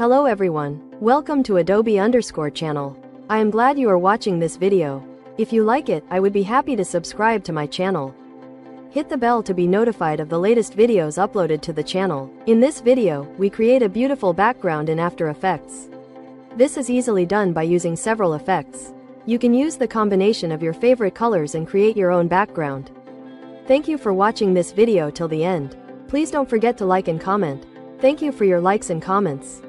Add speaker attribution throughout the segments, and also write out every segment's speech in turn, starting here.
Speaker 1: Hello everyone, welcome to Adobe_ channel. I am glad you are watching this video. If you like it, I would be happy to subscribe to my channel. Hit the bell to be notified of the latest videos uploaded to the channel. In this video, we create a beautiful background in After Effects. This is easily done by using several effects. You can use the combination of your favorite colors and create your own background. Thank you for watching this video till the end. Please don't forget to like and comment. Thank you for your likes and comments.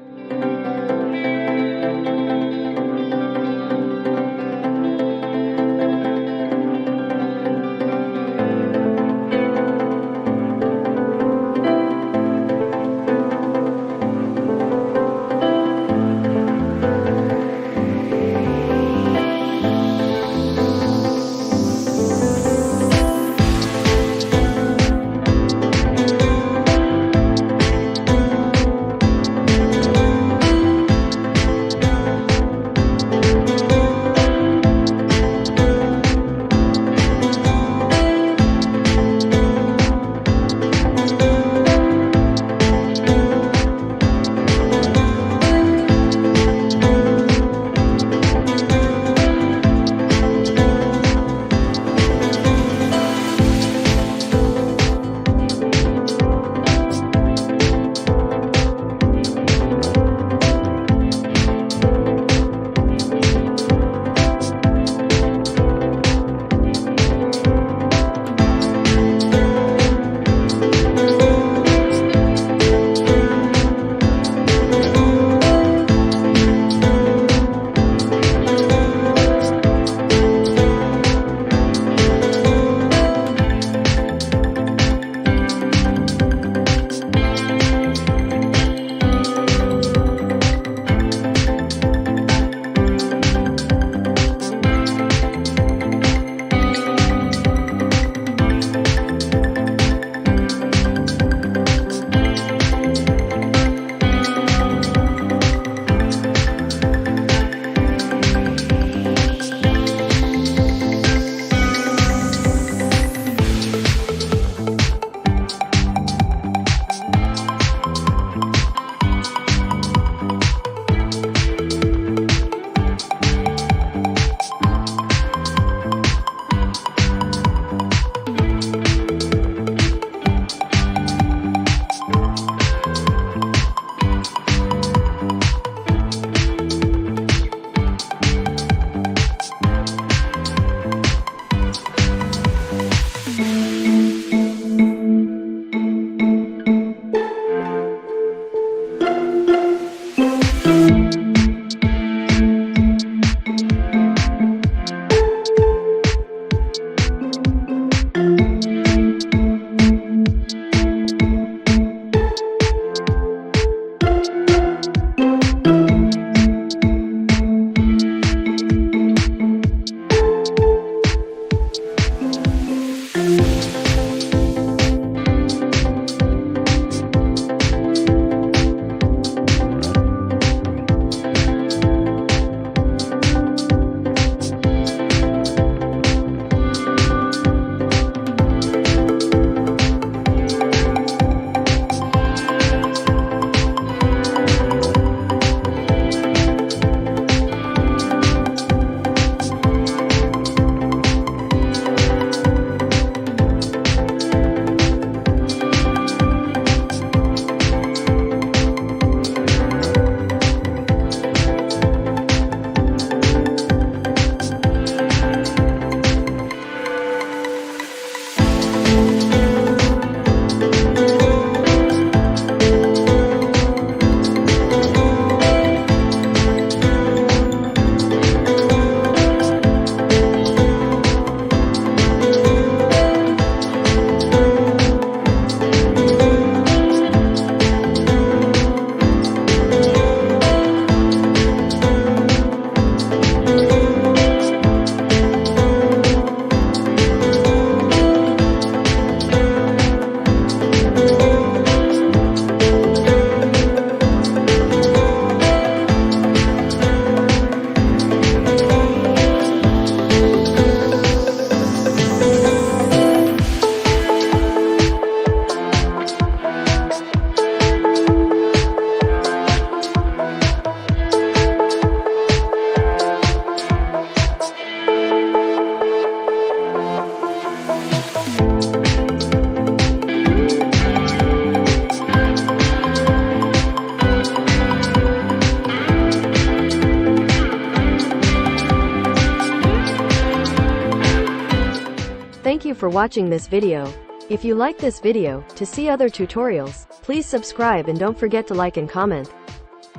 Speaker 1: Thank you for watching this video. If you like this video, to see other tutorials, please subscribe and don't forget to like and comment.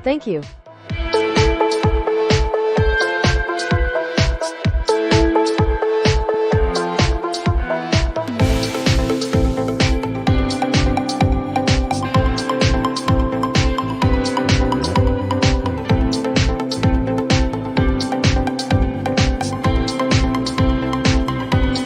Speaker 1: Thank you.